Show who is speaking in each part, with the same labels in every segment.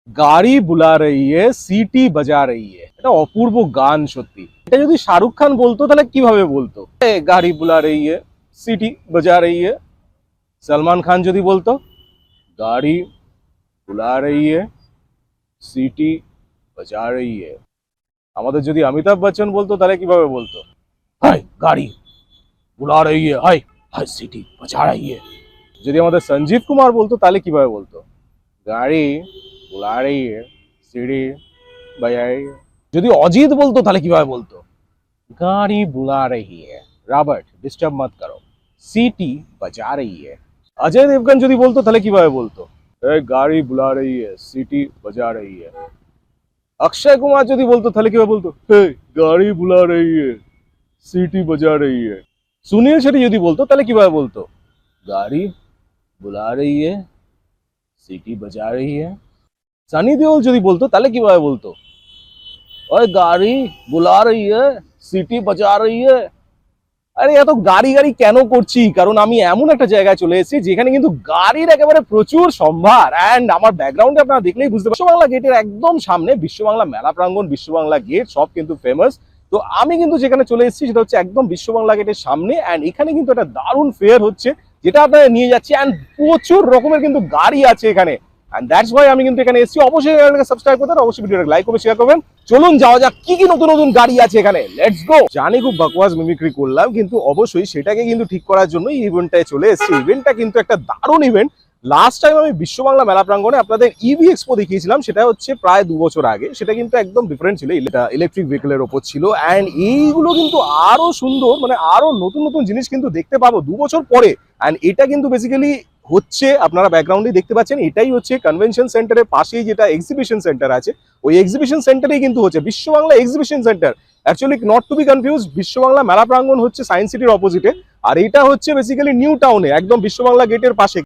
Speaker 1: গাড়ি বুলা রহি হে সিটি বাজা রহি হে। এটা অপূর্ব গান সত্যি। এটা যদি শাহরুখ খান বলতো তাহলে কিভাবে বলতো? গাড়ি বুলা রহি হে সিটি বাজা রহি হে। সলমান খান যদি বলতো গাড়ি বুলা রহি হে সিটি বাজা রহি হে। আমাদের যদি অমিতাভ বচ্চন বলতো তাহলে কিভাবে বলতো? হাই গাড়ি বুলা রহি হে, হাই হাই সিটি বাজা রহি হে। যদি আমাদের সঞ্জীব কুমার বলতো তাহলে কিভাবে বলতো? গাড়ি বুলা রহি হে সিটি বাজা রহি হে। যদি অজিত বলতো তাহলে কিভাবে বলতো? গাড়ি বুলা রহি হে, রবার্ট ডিস্টার্ব মত করো, সিটি বাজা রহি হে। অজয় দেবগন যদি বলতো তাহলে কিভাবে বলতো? গাড়ি বুলা রহি হে সিটি বাজা রহি হে। অক্ষয় কুমার যদি বলতো তাহলে কিভাবে বলতো? গাড়ি বুলা রহি হে সিটি বাজা রহি হে। সুনীল শেঠি যদি বলতো তাহলে কিভাবে বলতো? গাড়ি বুলা রহি হে সিটি বাজা রহি হে। সানি দেওল যদি বলতো তাহলে কিভাবে বলতো? ওই গাড়ি বুলা রহি হে সিটি বাজা রহি হে। আরে এত গাড়ি গাড়ি কেন করছি? কারণ আমি এমন একটা জায়গায় চলে এসেছি যেখানে কিন্তু গাড়ির একেবারে প্রচুর সম্ভার। অ্যান্ড আমার ব্যাকগ্রাউন্ডে আপনারা দেখলেই বুঝতে পারবেন, বিশ্ব বাংলা গেটের একদম সামনে বিশ্ব বাংলা মেলা প্রাঙ্গণ, বিশ্ব বাংলা গেট সব কিন্তু ফেমাস। তো আমি কিন্তু যেখানে চলে এসেছি সেটা হচ্ছে একদম বিশ্ব বাংলা গেটের সামনে। অ্যান্ড এখানে কিন্তু একটা দারুণ ফেয়ার হচ্ছে যেটা আপনারা নিয়ে যাচ্ছে। অ্যান্ড প্রচুর রকমের কিন্তু গাড়ি আছে এখানে। অ্যান্ড দ্যাটস ওয়াই আমি কিন্তু এখানে এসেছি। অবশ্যই চ্যানেলটাকে সাবস্ক্রাইব করতে হবে, অবশ্যই ভিডিওটাকে লাইক করবেন, শেয়ার করবেন। চলুন যাওয়া যাক কি কি নতুন নতুন গাড়ি আছে এখানে। Let's go. জানি খুব বকওয়াস মিমিক্রি করলাম, কিন্তু অবশ্যই সেটাকে কিন্তু ঠিক করার জন্য এই ইভেন্টটায় চলে এসেছি। ইভেন্টটা কিন্তু একটা দারুণ ইভেন্ট। লাস্ট টাইম আমি বিশ্ব বাংলা মেলা প্রাঙ্গণে আপনাদের ইভি এক্সপো দেখিয়েছিলাম, সেটা হচ্ছে প্রায় 2 বছর আগে। সেটা কিন্তু একদম ডিফারেন্ট ছিল, এটা ইলেকট্রিক ভেহিকলের ওপর ছিল। অ্যান্ড এইগুলো কিন্তু আরো সুন্দর, মানে আরো নতুন নতুন জিনিস কিন্তু দেখতে পাবো 2 বছর পরে। অ্যান্ড এটা কিন্তু বেসিক্যালি হচ্ছে, আপনারা ব্যাকগ্রাউন্ডে দেখতে পাচ্ছেন, এটাই হচ্ছে কনভেনশন সেন্টারের পাশেই যেটা এক্সিবিশন সেন্টার আছে, ওই এক্সিবিশন সেন্টারেই কিন্তু হচ্ছে Biswa Bangla exhibition centre. Actually not to be confuse, Biswa Bangla মেলা প্রাঙ্গণ হচ্ছে সায়েন্স সিটির অপোজিটে, আর এটা হচ্ছে বেসিক্যালি নিউ টাউনে একদম বিশ্ব বাংলা গেটের পাশে।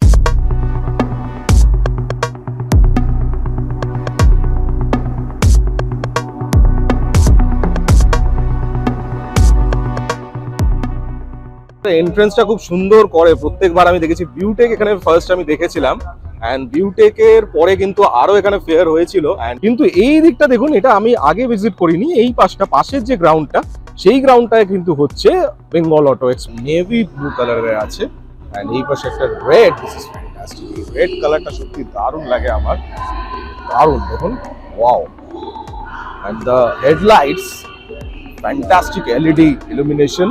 Speaker 1: এন্ট্রান্সটা খুব সুন্দর করে প্রত্যেকবার আমি দেখেছি। বিউটেক এখানে ফার্স্ট আমি দেখেছিলাম, অ্যান্ড বিউটেকের পরে কিন্তু আরো এখানে ফেয়ার হয়েছিল। অ্যান্ড কিন্তু এই দিকটা দেখুন, এটা আমি আগে ভিজিট করিনি। এই পাশের যে গ্রাউন্ডটা, সেই গ্রাউন্ডটায় কিন্তু হচ্ছে Bengal auto x, navy blue কালারের আছে। অ্যান্ড এই পাশে একটা রেড, দিস ইজ ফ্যান্টাস্টিক। এই রেড কালারটা সত্যি দারুণ লাগে আমার, দারুণ দেখুন, wow. And the headlights fantastic, LED illumination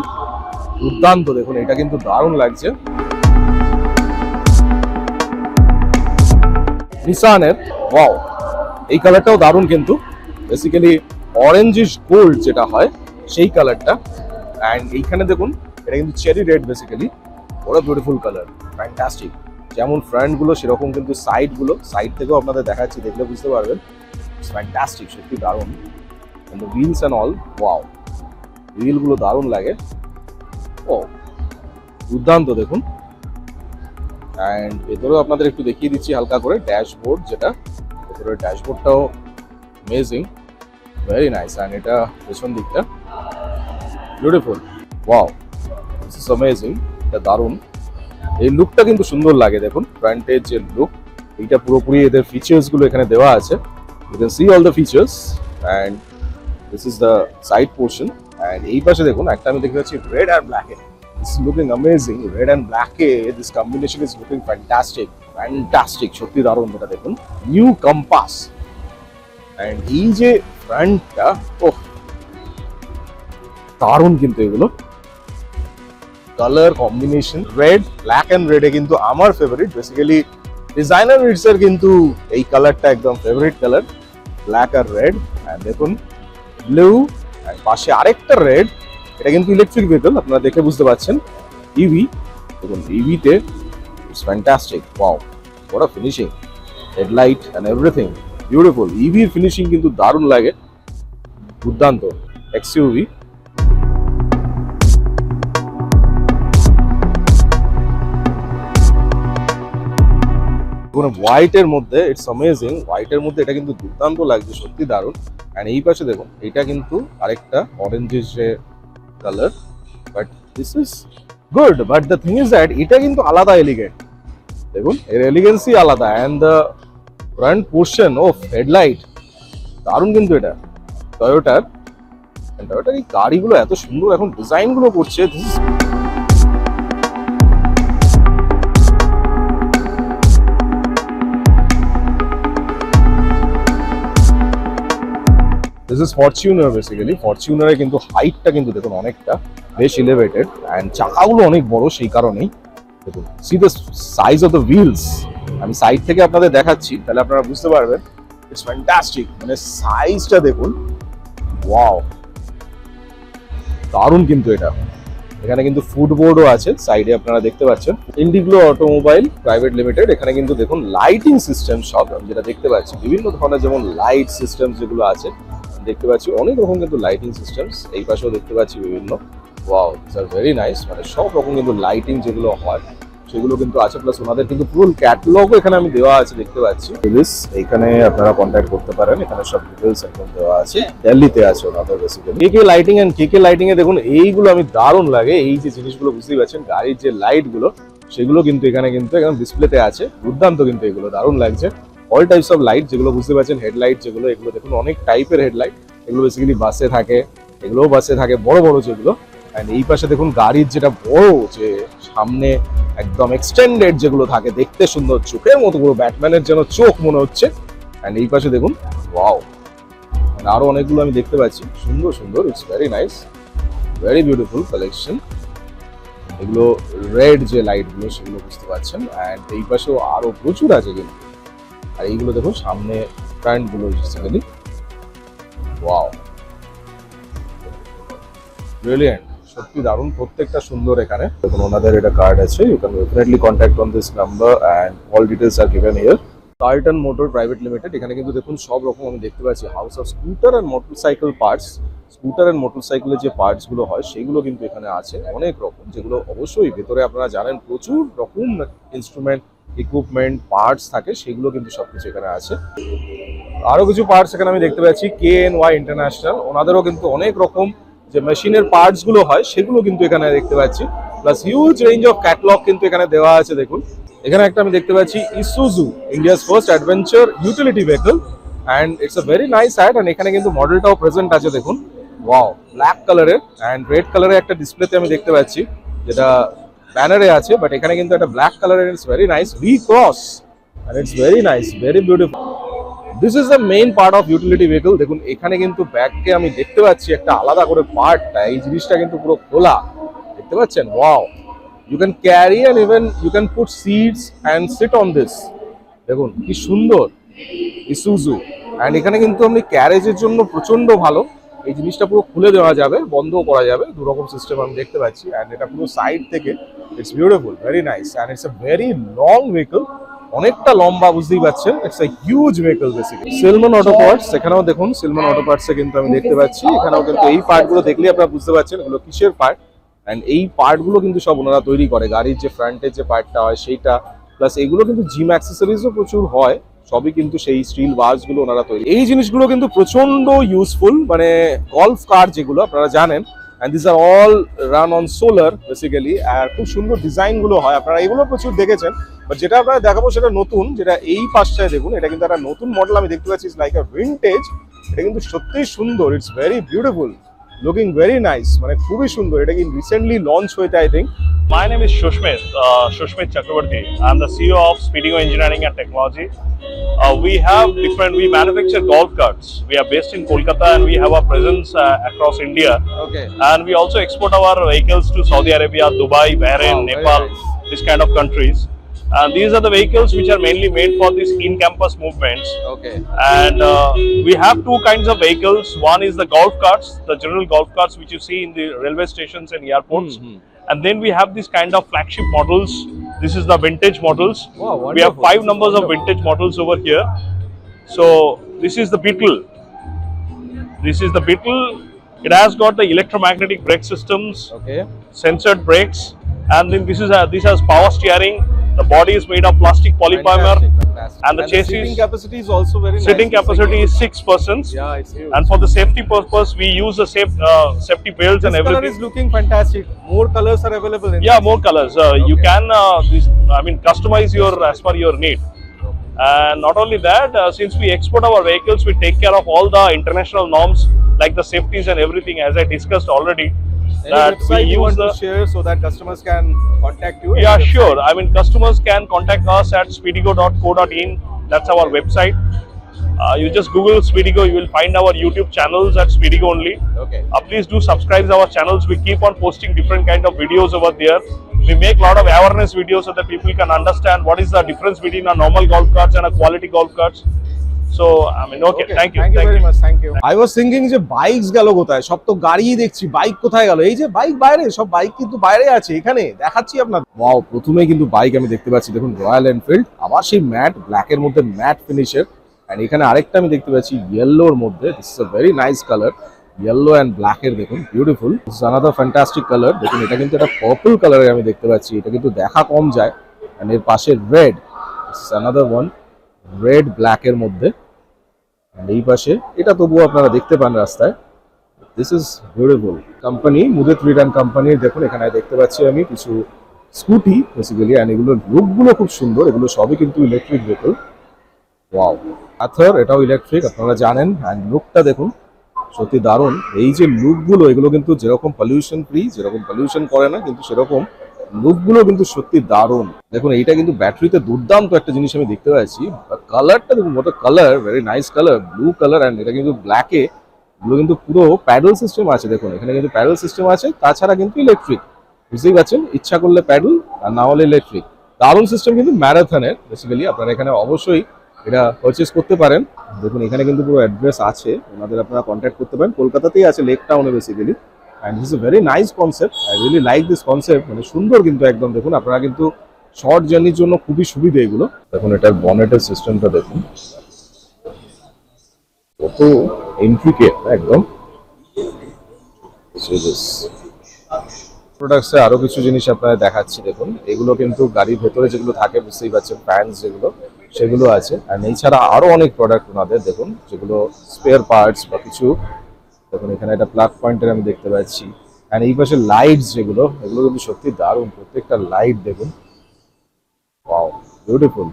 Speaker 1: দুর্দান্ত দেখুন, এটা কিন্তু দারুণ লাগছে। নিসানের, ওয়াও, এই কালারটাও দারুণ, কিন্তু বেসিক্যালি অরেঞ্জিশ গোল্ড যেটা হয় সেই কালারটা। অ্যান্ড এইখানে দেখুন, এটা কিন্তু চেরি রেড বেসিক্যালি, বড় বিউটিফুল কালার, ফ্যান্টাস্টিক। যেমন ফ্রন্ট গুলো সেরকম কিন্তু সাইড গুলো, সাইড থেকেও আপনাদের দেখাচ্ছি, দেখলে বুঝতে পারবেন, ফ্যান্টাস্টিক, সত্যি দারুণ। কিন্তু wheels and all, wow, wheel গুলো দারুণ লাগে, ও দুর্দান্ত দেখুন। অ্যান্ড ভেতরেও আপনাদের একটু দেখিয়ে দিচ্ছি হালকা করে, ড্যাশবোর্ড যেটা, ভেতরের ড্যাশবোর্ডটাও অ্যামেজিং, ভেরি নাইস। অ্যান্ড এটা পেছন দিকটা beautiful, wow, this is amazing, এটা দারুণ। এই লুকটা কিন্তু সুন্দর লাগে দেখুন, ফ্রন্টের যে লুক, এইটা পুরোপুরি এদের ফিচার্স গুলো এখানে দেওয়া আছে। You can see all the features. And this is the side portion. And এই পাশে দেখুন একটা আমি দেখতে পাচ্ছি রেড আর black. It's looking amazing. Red and black, this combination is looking fantastic. Fantastic, সত্যি দারুণ। এটা দেখুন, নিউ কম্পাস। এন্ড এই যে ফ্রন্টটা, ওহ দারুণ কিন্তু এগুলো colour combination, red, black and রেডে কিন্তু আমার ফেভারিট। বেসিক্যালি ডিজাইনার নিডস এর কিন্তু এই কালারটা একদম ফেভারিট কালার, ব্ল্যাক আর রেড। এন্ড দেখুন ব্লু, আর পাশে আরেকটা রেড। এটা কিন্তু ইলেকট্রিক ভেহিকল, আপনারা দেখে বুঝতে পারছেন, ইভি। দেখুন ইভিতে it's fantastic, wow, what a finishing, headlight and everything beautiful. ইভির ফিনিশিং কিন্তু দারুণ লাগে, দুর্দান্ত। এক্সইউভি, হোয়াইটের মধ্যে, ইটস অ্যামেজিং, হোয়াইটের মধ্যে এটা কিন্তু দুর্দান্ত লাগছে, সত্যি দারুণ। অ্যান্ড এই পাশে দেখুন, এটা কিন্তু আরেকটা orangish colour, but this is good. But the thing is that এটা কিন্তু আলাদা এলিগেন্ট, দেখুন এর এলিগেন্সি আলাদা। And the front portion of headlight দারুণ কিন্তু এটা টয়োটার এই গাড়িগুলো এত সুন্দর এখন ডিজাইন গুলো করছে। This is Fortuner basically. Fortuner এর কিন্তু হাইটটা কিন্তু দেখুন অনেকটা বেশ এলিভেটেড এন্ড চাকাগুলো অনেক বড় সেই কারণেই দেখুন see the size of the wheels. আমি সাইড থেকে আপনাদের দেখাচ্ছি তাহলে আপনারা বুঝতে পারবেন ইটস ফ্যান্টাস্টিক। মানে সাইজটা দেখুন, ওয়াও দারুণ কিন্তু এটা। এখানে কিন্তু ফুটবোর্ডও আছে সাইডে আপনারা দেখতে পাচ্ছেন। ইন্ডিগ্লো অটোমোবাইল প্রাইভেট লিমিটেড। এখানে কিন্তু দেখুন লাইটিং সিস্টেম সব আমি যেটা দেখতে পাচ্ছি বিভিন্ন ধরনের যেমন লাইট সিস্টেম যেগুলো আছে দেখতে পাচ্ছি অনেক রকম কিন্তু লাইটিং সিস্টেমস। এই পাশেও দেখতে পাচ্ছি বিভিন্ন। Wow this are very nice. মানে সব রকম কিন্তু লাইটিং যেগুলো হয় সেগুলো কিন্তু আছে, প্লাস ওনাদের কিন্তু ফুল ক্যাটালগও এখানে আমি দেওয়া আছে দেখতে পাচ্ছি। এইখানে আপনারা কন্ট্যাক্ট করতে পারেন, এখানে সব ডিটেলস একদম দেওয়া আছে। দিল্লিতে আছে ওনাদের basically. K lighting and K lighting এ দেখুন এইগুলো আমি দারুণ লাগে। এই যে জিনিসগুলো বুঝতেই পারছেন গাড়ির যে লাইট গুলো সেগুলো কিন্তু এখানে একদম ডিসপ্লেতে আছে। দুর্দান্ত কিন্তু এগুলো দারুণ লাগছে। অল টাইপস অফ লাইট যেগুলো বুঝতে পারছেন, হেডলাইট যেগুলো, এগুলো দেখুন অনেক টাইপের হেডলাইট। এগুলো বেসিক্যালি বাসে থাকে, এগুলোও বাসে থাকে বড় বড় যেগুলো। এন্ড এই পাশে দেখুন গাড়ির যেটা বড় যে সামনে একদম এক্সটেন্ডেড যেগুলো থাকে দেখতে সুন্দর, চোখের মতো পুরো ব্যাটম্যানের যেন চোখ মনে হচ্ছে। এন্ড এই পাশে দেখুন ওয়াও আরো অনেকগুলো আমি দেখতে পাচ্ছি সুন্দর সুন্দর। It's very nice, very beautiful collection. এগুলো রেড যে লাইট গুলো সেগুলো বুঝতে পারছেন। এন্ড এই পাশেও আরো প্রচুর আছে কিন্তু। আর এইগুলো দেখুন সামনে ফ্রন্ট গুলো বেসিক্যালি ওয়াও ব্রিলিয়েন্ট, সত্যি দারুণ, প্রত্যেকটা সুন্দর। এখানে দেখুন ওনাদের এটা কার্ড আছে, you can definitely contact on this number and all details are given here. Carlton Motor Private Limited. এখানে কিন্তু দেখুন সব রকম আমি দেখতে পাচ্ছি house of scooter and motorcycle parts. Scooter and মোটরসাইকেলের যে পার্টস গুলো হয় সেগুলো কিন্তু এখানে আছে অনেক রকম, যেগুলো অবশ্যই ভেতরে আপনারা জানেন প্রচুর রকম ইনস্ট্রুমেন্ট ইকুইপমেন্ট পার্টস থাকে, সেগুলো কিন্তু সবকিছু এখানে আছে। আরো কিছু পার্টস এখানে আমি দেখতে পাচ্ছি KNY ইন্টারন্যাশনাল। ওনাদেরও কিন্তু অনেক রকম যে মেশিনের পার্টস গুলো হয় সেগুলো কিন্তু এখানে দেখতে পাচ্ছি, plus huge range of catalogue কিন্তু এখানে দেওয়া আছে। দেখুন এখানে একটা আমি দেখতে পাচ্ছি Isuzu, India's first adventure utility vehicle and it's a very nice ad. And এখানে কিন্তু মডেলটাও প্রেজেন্ট আছে দেখুন, ওয়াও ব্ল্যাক কালারের এন্ড রেড কালারের একটা ডিসপ্লেতে আমি দেখতে পাচ্ছি যেটা ব্যানারে আছে, বাট এখানে কিন্তু একটা ব্ল্যাক কালারের। It's very nice V Cross and it's very nice, very beautiful. This is the main part of utility vehicle. দেখুন এখানে কিন্তু ব্যাগকে আমি দেখতে পাচ্ছি একটা আলাদা করে পার্টটা, এই জিনিসটা কিন্তু পুরো খোলা দেখতে পাচ্ছেন। Wow you can carry and even you can put seats and sit on this. দেখুন কি সুন্দর ইসুজু। এন্ড এখানে কিন্তু আপনি ক্যারেজের জন্য প্রচন্ড ভালো, এই জিনিসটা পুরো খুলে দেওয়া যাবে, বন্ধও করা যাবে, দু রকম সিস্টেম আমি দেখতে পাচ্ছি। এন্ড এটা পুরো সাইড থেকে it's beautiful, very nice and it's a very long vehicle, অনেকটা লম্বা বুঝতেই পাচ্ছেন। It's a huge vehicle basically. Selmon auto parts, এখানেও দেখুন সেলমন অটো পার্টসে কিন্তু আমি দেখতে পাচ্ছি এখানেও কিন্তু এই পার্টগুলো দেখলেই আপনারা বুঝতে পারছেন এগুলো কিসের পার্ট। এন্ড এই পার্টগুলো কিন্তু সব ওনারা তৈরি করে, গাড়ির যে ফ্রন্টের যে পার্টটা হয় সেইটা, প্লাস এগুলো কিন্তু জিম অ্যাক্সেসরিজও প্রচুর হয়, সবই কিন্তু সেই স্টিল বার্স গুলো ওনারা তৈরি। এই জিনিসগুলো কিন্তু প্রচন্ড ইউজফুল, মানে গলফ কার যেগুলো আপনারা জানেন, and this are all run on solar basically. আর খুব সুন্দর ডিজাইন গুলো হয়, আপনারা এগুলো প্রচুর দেখেছেন। বাট যেটা আপনারা দেখাবো সেটা নতুন, যেটা এই পাশটায় দেখুন, এটা কিন্তু একটা নতুন মডেল আমি দেখতে পাচ্ছি, লাইক আ ভিনটেজ। এটা কিন্তু সত্যিই সুন্দর, it's very beautiful, looking very nice, মানে খুবই সুন্দর। এটা কি রিসেন্টলি লঞ্চ হয়েছে I think.
Speaker 2: My name is Shushmit Chakrabarti. I'm the CEO of Speedigo Engineering and Technology. We manufacture golf carts. We are based in Kolkata and we have a presence across India.
Speaker 1: Okay.
Speaker 2: And we also export our vehicles to Saudi Arabia, Dubai, Bahrain,
Speaker 1: Wow,
Speaker 2: Nepal,
Speaker 1: nice.
Speaker 2: this kind of countries. And these are the vehicles which are mainly made for these in-campus movements.
Speaker 1: Okay.
Speaker 2: And we have two kinds of vehicles. One is the golf carts, the general golf carts which you see in the railway stations and airports. And then we have this kind of flagship models. This is the vintage models.
Speaker 1: Wow,
Speaker 2: we have
Speaker 1: wonderful.
Speaker 2: 5 numbers of vintage models over here. So this is the Beetle. This is the Beetle. It has got the electromagnetic brake systems,
Speaker 1: Okay.
Speaker 2: sensored brakes, and then this has power steering. The body is made of plastic polyprimer.
Speaker 1: Fantastic.
Speaker 2: And the chassis-
Speaker 1: sitting capacity is also very nice.
Speaker 2: Sitting capacity is 6 persons.
Speaker 1: Yeah, it's huge.
Speaker 2: And for the safety purpose, we use the safety belts
Speaker 1: This
Speaker 2: and
Speaker 1: color
Speaker 2: everything.
Speaker 1: is looking fantastic. More colors are available in
Speaker 2: Yeah,
Speaker 1: this.
Speaker 2: more colors. You can, customize your as per your need. And not only that, since we export our vehicles, we take care of all the international norms like the safeties and everything, as I discussed already.
Speaker 1: Any
Speaker 2: That we
Speaker 1: website you
Speaker 2: use
Speaker 1: want
Speaker 2: the
Speaker 1: to share so that customers can contact you?
Speaker 2: yeah,
Speaker 1: Any website?
Speaker 2: sure. I mean, customers can contact us at speedigo.co.in. That's our website. You just Google Speedigo, you will find our YouTube channels at Speedigo only.
Speaker 1: Okay.
Speaker 2: Please do subscribe our channels. We keep on posting different kind of videos over there. We make a lot of awareness videos so that people can understand what is the difference between a normal golf carts and a quality golf carts. So, I mean, okay, thank you.
Speaker 1: Thank you very much. Thank you. I was thinking যে bikes গেল কোথায়, সব তো গাড়িই দেখছি, bike কোথায় গেল? এই যে বাইক বাইরে, সব বাইক কিন্তু বাইরে আছে, এখানে দেখাচ্ছি আপনাদের। ওয়াও, প্রথমেই কিন্তু বাইক আমি দেখতে পাচ্ছি, দেখুন রয়্যাল এনফিল্ড, আবার সেই ম্যাট ব্ল্যাকের মধ্যে ম্যাট ফিনিশের, এন্ড এখানে আরেকটা আমি দেখতে পাচ্ছি ইয়েলোর মধ্যে। This is a very nice colour, yellow and ব্ল্যাকের, দেখুন beautiful. This is another fantastic colour. দেখুন এটা কিন্তু একটা পার্পল কালারের আমি দেখতে পাচ্ছি, এটা কিন্তু দেখা কম যায়। এন্ড এর পাশে red, this is another one, red ব্ল্যাকের মধ্যে। এই পাশে এটা তবুও আপনারা দেখতে পান রাস্তায়। This is beautiful. Company মুদিত return কোম্পানির, দেখুন এখানে দেখতে পাচ্ছি আমি কিছু স্কুটি বেসিক্যালি, অ্যান্ড এগুলোর লুকগুলো খুব সুন্দর, এগুলো সবই কিন্তু ইলেকট্রিক ভেহিকল। ওয়াও, পাথর এটাও ইলেকট্রিক, আপনারা জানেন। অ্যান্ড লুকটা দেখুন, সত্যি দারুণ। এই যে লুকগুলো, এগুলো কিন্তু যেরকম পলিউশন ফ্রি, যেরকম পলিউশন করে না, কিন্তু সেরকম লুকগুলো কিন্তু সত্যি দারুণ। দেখুন এইটা কিন্তু ব্যাটারিতে দুর্দান্ত একটা জিনিস আমি দেখতে পাচ্ছি। কালারটা দেখুন, মতো colour, very nice colour, blue colour. And এটা কিন্তু ব্ল্যাকে, এগুলো কিন্তু পুরো প্যাডেল সিস্টেম আছে। দেখুন এখানে কিন্তু প্যাডেল সিস্টেম আছে, তাছাড়া কিন্তু ইলেকট্রিক, বুঝতেই পারছেন। ইচ্ছা করলে প্যাডেল আর না হলে ইলেকট্রিক। দারুণ সিস্টেম কিন্তু ম্যারাথনের। বেসিক্যালি আপনারা এখানে অবশ্যই এটা পারচেস করতে পারেন। দেখুন এখানে কিন্তু পুরো অ্যাড্রেস আছে, ওনাদের আপনারা কন্ট্যাক্ট করতে পারেন। কলকাতাতেই আছে, লেক টাউনে basically. And this is a very nice concept, I really like this concept. মানে সুন্দর কিন্তু একদম। দেখুন আপনারা কিন্তু শর্ট জার্নির জন্য খুবই সুবিধা এগুলো। দেখুন এটার বনেটের সিস্টেমটা দেখুন, কত ইন্ট্রিকেট একদম। প্রোডাক্টসে আরো কিছু জিনিস আপনারা দেখাচ্ছি। দেখুন এগুলো কিন্তু গাড়ির ভেতরে যেগুলো থাকে, বুঝতেই পারছেন, ফ্যান্স যেগুলো, সেগুলো আছে। আর এছাড়া আরো অনেক প্রোডাক্ট ওনাদের, দেখুন যেগুলো স্পেয়ার পার্টস বা কিছু। দেখুন এখানে একটা প্লাগ পয়েন্টের আমি দেখতে পাচ্ছি। আর এই পাশে লাইটস যেগুলো, এগুলো কিন্তু সত্যি দারুণ। প্রত্যেকটা লাইট দেখুন, ওয়াও বিউটিফুল।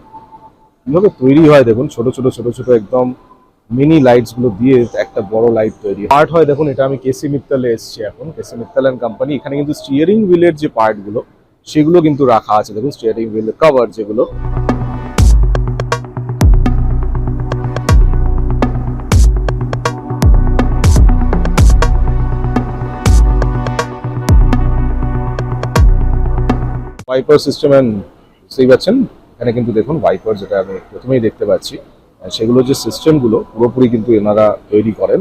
Speaker 1: কিভাবে তৈরি হয় দেখুন, ছোট ছোট ছোট ছোট একদম মিনি লাইটস গুলো দিয়ে একটা বড় লাইট তৈরি পার্ট হয়। দেখুন এটা আমি কেসি মিত্তালে এসেছি এখন, কেসি মিত্তাল এন্ড কোম্পানি। এখানে কিন্তু স্টিয়ারিং হুইলের যে পার্ট গুলো, সেগুলো কিন্তু রাখা আছে। দেখুন স্টিয়ারিং হুইলের কভার যেগুলো, ওয়াইপার সিস্টেম। এন্ড বুঝতেই পারছেন এখানে কিন্তু দেখুন ওয়াইপার, যেটা আমি প্রথমেই দেখতে পাচ্ছি, সেগুলো যে সিস্টেমগুলো পুরোপুরি কিন্তু এনারা তৈরি করেন।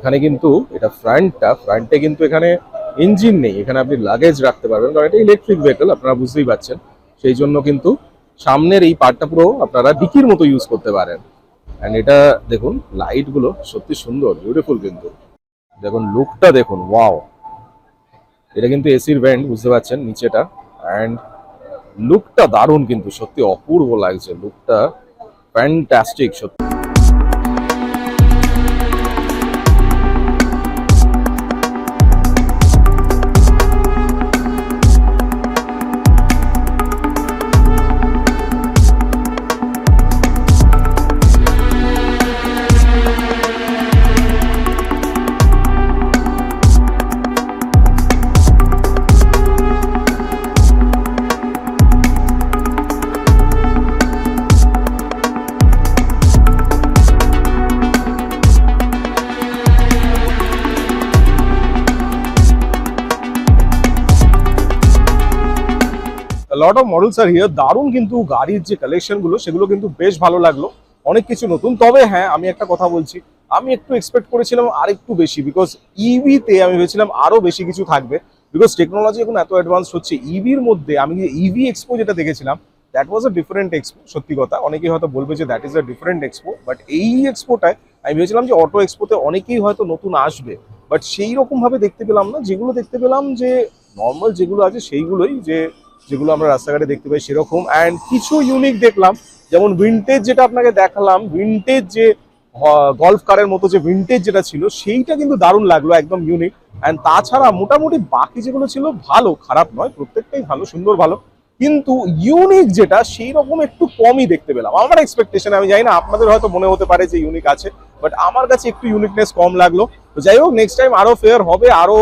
Speaker 1: এখানে কিন্তু এটা ফ্রন্টে কিন্তু এখানে ইঞ্জিন নেই, এখানে আপনি লাগেজ রাখতে পারবেন, কারণ এটা ইলেকট্রিক ভেহিকল, আপনারা বুঝতেই পারছেন। সেই জন্য কিন্তু সামনের এই পার্টটা পুরো আপনারা ডিকির মতো ইউজ করতে পারেন। অ্যান্ড এটা দেখুন লাইট গুলো সত্যি সুন্দর, বিউটিফুল কিন্তু। দেখুন লুকটা দেখুন, ওয়াও। এটা কিন্তু এসির ভেন্ট, বুঝতে পারছেন নিচেটা। অ্যান্ড লুকটা দারুণ কিন্তু, সত্যি অপূর্ব লাগছে লুকটা, ফ্যান্টাস্টিক সত্যি। Lot of models are here. দারুণ কিন্তু গাড়ির যে কালেকশন গুলো, সেগুলো কিন্তু বেশ ভালো লাগলো, অনেক কিছু নতুন। তবে হ্যাঁ, আমি একটা কথা বলছি, আমি একটু এক্সপেক্ট করেছিলাম আর একটু বেশি, বিকজ ইভিতে আমি ভেবেছিলাম আরো বেশি কিছু থাকবে। বিকজ টেকনোলজি এখন এত অ্যাডভান্স হচ্ছে। ইভির মধ্যে আমি যে ইভি এক্সপো যেটা দেখেছিলাম, that was a different expo. সত্যি কথা, অনেকেই হয়তো বলবে যে that is a different expo, but এই এক্সপোটায় আমি ভেবেছিলাম যে অটো এক্সপোতে অনেকেই হয়তো নতুন আসবে, বাট সেই রকম ভাবে দেখতে পেলাম না। যেগুলো দেখতে পেলাম যে নর্মাল যেগুলো আছে সেইগুলোই, যেগুলো আমরা রাস্তাঘাটে দেখতে পাই সেরকম। অ্যান্ড কিছু ইউনিক দেখলাম, যেমন ভিনটেজ যেটা আপনাকে দেখালাম, ভিনটেজ যে গল্ফ কারের মতো যে ভিনটেজ যেটা ছিল সেইটা কিন্তু দারুণ লাগলো, একদম ইউনিক। অ্যান্ড তাছাড়া মোটামুটি বাকি যেগুলো ছিল ভালো, খারাপ নয়, প্রত্যেকটাই ভালো, সুন্দর, ভালো। কিন্তু ইউনিক যেটা সেই রকম একটু কমই দেখতে পেলাম আমার এক্সপেকটেশন। আমি জানি না আপনাদের হয়তো মনে হতে পারে যে ইউনিক আছে, বাট আমার কাছে একটু ইউনিকনেস কম লাগলো। তো যাই হোক, নেক্সট টাইম আরো ফেয়ার হবে, আরো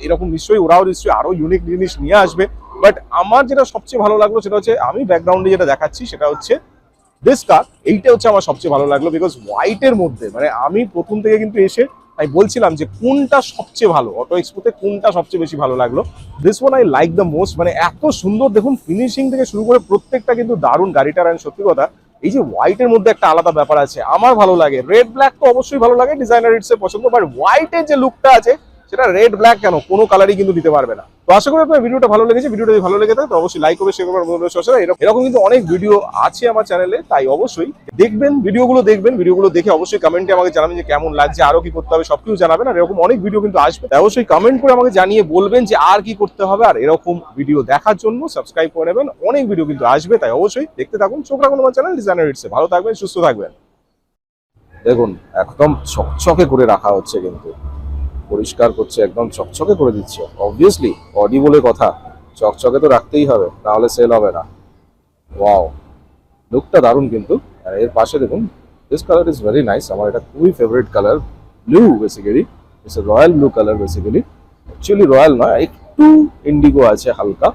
Speaker 1: এরকম নিশ্চয়ই ওরাও নিশ্চয়ই আরো ইউনিক জিনিস নিয়ে আসবে। বাট আমার যেটা সবচেয়ে ভালো লাগলো সেটা হচ্ছে, আমি ব্যাকগ্রাউন্ডে যেটা দেখাচ্ছি সেটা হচ্ছে দিস কার। এইটা হচ্ছে আমার সবচেয়ে ভালো লাগলো, বিকজ হোয়াইটের মধ্যে, মানে আমি প্রথম থেকে কিন্তু এসে আমি বলছিলাম যে কোনটা সবচেয়ে ভালো, অটো এক্সপোতে কোনটা সবচেয়ে বেশি ভালো লাগলো। This one I like the most. মানে এত সুন্দর, দেখুন ফিনিশিং থেকে শুরু করে প্রত্যেকটা কিন্তু দারুণ গাড়িটার। আর সত্যি কথা, এই যে হোয়াইটের মধ্যে একটা আলাদা ব্যাপার আছে, আমার ভালো লাগে। রেড ব্ল্যাক তো অবশ্যই ভালো লাগে, ডিজাইনার ইটস এর পছন্দ, বাট হোয়াইটের যে লুকটা আছে সেটা রেড ব্ল্যাক কেন, কোনো কালারই কিন্তু দিতে পারবে না। তো আশা করি আপনার ভিডিওটা ভালো লেগেছে। ভিডিওটা যদি ভালো লেগে থাকে তো অবশ্যই লাইক করবে, শেয়ার করবে, বন্ধুদের সাথে। এরকম কিন্তু অনেক ভিডিও আছে আমার চ্যানেলে, তাই অবশ্যই দেখবেন, ভিডিওগুলো দেখে অবশ্যই কমেন্টে আমাকে জানাবেন যে কেমন লাগছে, আরো কি করতে হবে সবকিছু জানাবেন। আর এরকম অনেক ভিডিও কিন্তু আসবে, তাই অবশ্যই কমেন্ট করে আমাকে জানিয়ে বলবেন যে আর কি করতে হবে। আর এরকম ভিডিও দেখার জন্য সাবস্ক্রাইব করে নেবেন, অনেক ভিডিও কিন্তু আসবে, তাই অবশ্যই দেখতে থাকুন, চোখ রাখুন আমার চ্যানেল ডিজাইনার ইটসে। ভালো থাকবেন, সুস্থ থাকবেন। দেখুন একদম চকচকে করে রাখা হচ্ছে, কিন্তু পরিষ্কার করছে, একদম চকচকে করে দিচ্ছে। অবভিয়াসলি অডি বলে কথা, চকচকে তো রাখতেই হবে, তাহলে সেল হবে না। ওয়াও, লুকটা দারুণ কিন্তু। আর এর পাশে দেখুন, this colour is very nice, আমার এটা খুবই favourite colour, blue basically, it's royal blue colour basically. Actually royal নয়, একটু ইন্ডিগো আছে হালকা।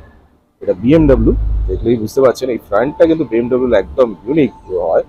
Speaker 1: এটা বিএমডব্লিউ, দেখলেই বুঝতে পারছেন এই ফ্রন্টটা কিন্তু বিএমডব্লিউ একদম ইউনিক হয়।